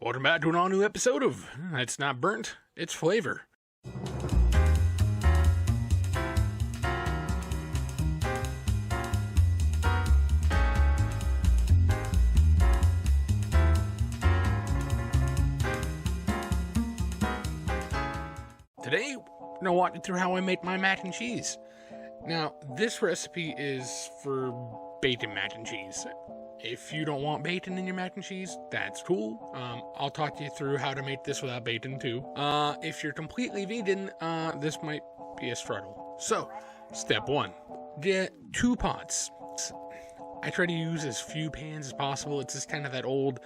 Welcome back to an all-new episode of It's Not Burnt, It's Flavor. Today, I'm going to walk you through how I make my mac and cheese. Now, this recipe is for bacon mac and cheese. If you don't want bacon in your mac and cheese, that's cool. I'll talk you through how to make this without bacon too. If you're completely vegan, this might be a struggle. So, step one, get 2 pots. I try to use as few pans as possible. It's just kind of that old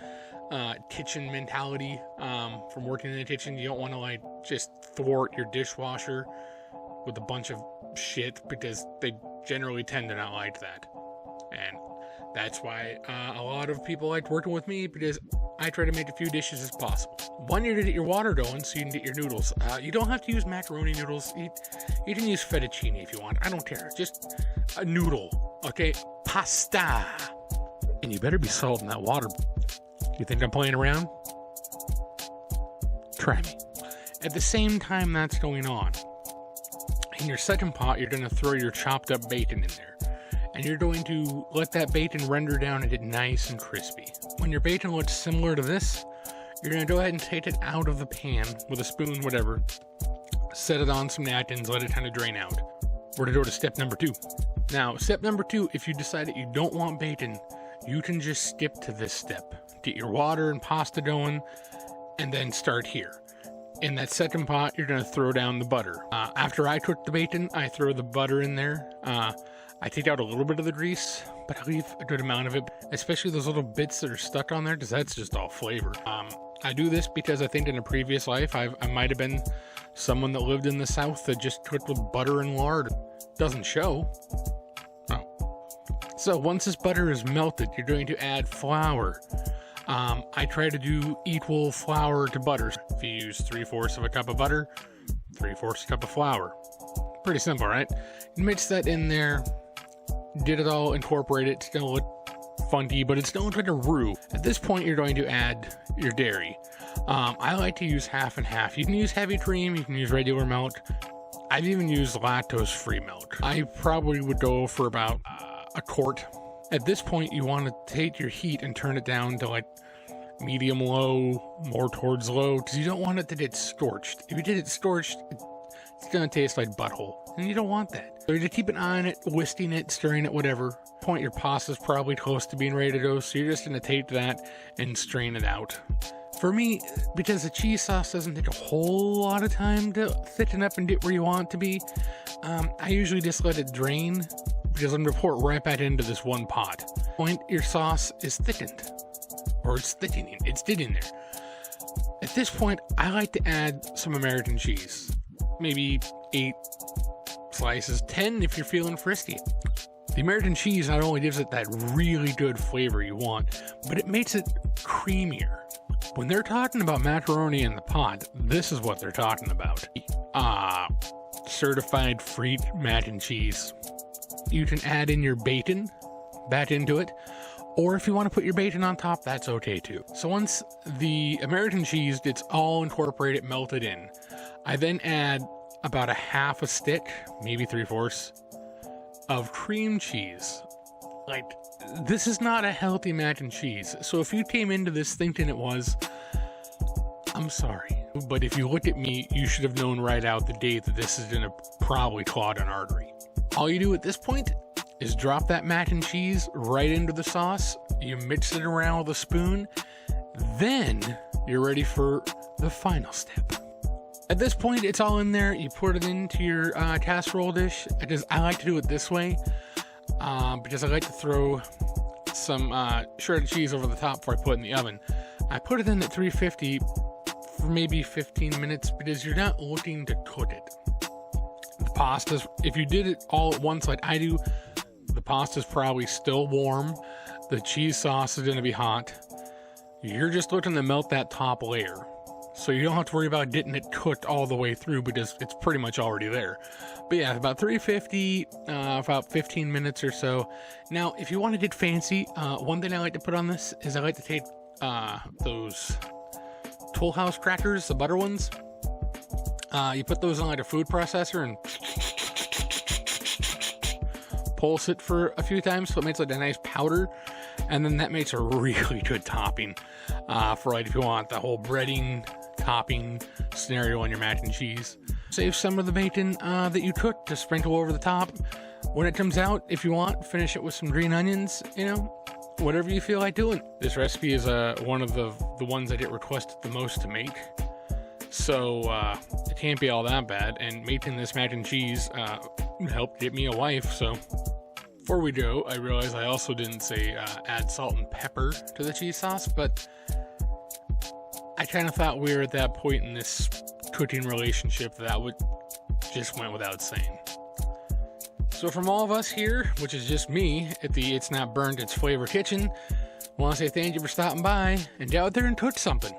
kitchen mentality from working in the kitchen. You don't want to just thwart your dishwasher with a bunch of shit because they generally tend to not like that. And that's why a lot of people like working with me, because I try to make a few dishes as possible. One, you're going to get your water going so you can get your noodles. You don't have to use macaroni noodles. You can use fettuccine if you want. I don't care. Just a noodle. Okay? Pasta. And you better be salting that water. You think I'm playing around? Try me. At the same time that's going on, in your second pot, you're going to throw your chopped up bacon in there. And you're going to let that bacon render down and get nice and crispy. When your bacon looks similar to this, you're going to go ahead and take it out of the pan with a spoon, whatever. Set it on some napkins, let it kind of drain out. We're going to go to step number 2. Now, step number 2, if you decide that you don't want bacon, you can just skip to this step. Get your water and pasta going, and then start here. In that second pot, you're going to throw down the butter. After I cook the bacon, I throw the butter in there. I take out a little bit of the grease, but I leave a good amount of it, especially those little bits that are stuck on there, because that's just all flavor. I do this because I think in a previous life, I might have been someone that lived in the South that just cooked with butter and lard. Doesn't show. Oh. So once this butter is melted, you're going to add flour. I try to do equal flour to butter. If you use 3/4 of a cup of butter, 3/4 cup of flour. Pretty simple, right? You mix that in there. Get it all incorporated. It's going to look funky, but it's going to look like a roux. At this point, you're going to add your dairy. I like to use half and half. You can use heavy cream, you can use regular milk. I've even used lactose-free milk. I probably would go for about a quart. At this point, you want to take your heat and turn it down to medium low, more towards low, because you don't want it to get scorched. If you get it scorched, it's going to taste like butthole, and you don't want that. So you keep an eye on it, whisking it, stirring it, whatever. Point your pasta's probably close to being ready to go, so you're just going to take that and strain it out. For me, because the cheese sauce doesn't take a whole lot of time to thicken up and get where you want it to be, I usually just let it drain, because I'm going to pour it right back into this one pot. Point your sauce is thickened, or it's thickening, it's getting there. At this point, I like to add some American cheese. Maybe 8 slices, 10 if you're feeling frisky. The American cheese not only gives it that really good flavor you want, but it makes it creamier. When they're talking about macaroni in the pot, this is what they're talking about. Certified free mac and cheese. You can add in your bacon back into it, or if you want to put your bacon on top, that's okay too. So once the American cheese gets all incorporated, melted in, I then add about a half a stick, maybe 3/4, of cream cheese. This is not a healthy mac and cheese. So if you came into this thinking it was, I'm sorry. But if you look at me, you should have known right out the gate that this is going to probably clog an artery. All you do at this point is drop that mac and cheese right into the sauce. You mix it around with a spoon. Then you're ready for the final step. At this point, it's all in there. You put it into your casserole dish. I like to do it this way because I like to throw some shredded cheese over the top before I put it in the oven. I put it in at 350 for maybe 15 minutes because you're not looking to cook it. The pastas, if you did it all at once like I do, the pasta's probably still warm. The cheese sauce is going to be hot. You're just looking to melt that top layer. So you don't have to worry about getting it cooked all the way through because it's pretty much already there. But yeah, about 350, about 15 minutes or so. Now, if you want to get fancy, one thing I like to put on this is I like to take those Toll House crackers, the butter ones. You put those on like a food processor and pulse it for a few times so it makes like a nice powder, and then that makes a really good topping for like if you want the whole breading topping scenario on your mac and cheese. Save some of the bacon that you cooked to sprinkle over the top. When it comes out, if you want, finish it with some green onions, you know, whatever you feel like doing. This recipe is one of the ones I get requested the most to make, so it can't be all that bad. And making this mac and cheese helped get me a wife. So before we go, I realized I also didn't say add salt and pepper to the cheese sauce, but I kind of thought we were at that point in this cooking relationship that would just went without saying. So from all of us here, which is just me at the It's Not Burned, It's Flavor Kitchen, I want to say thank you for stopping by and get out there and cook something.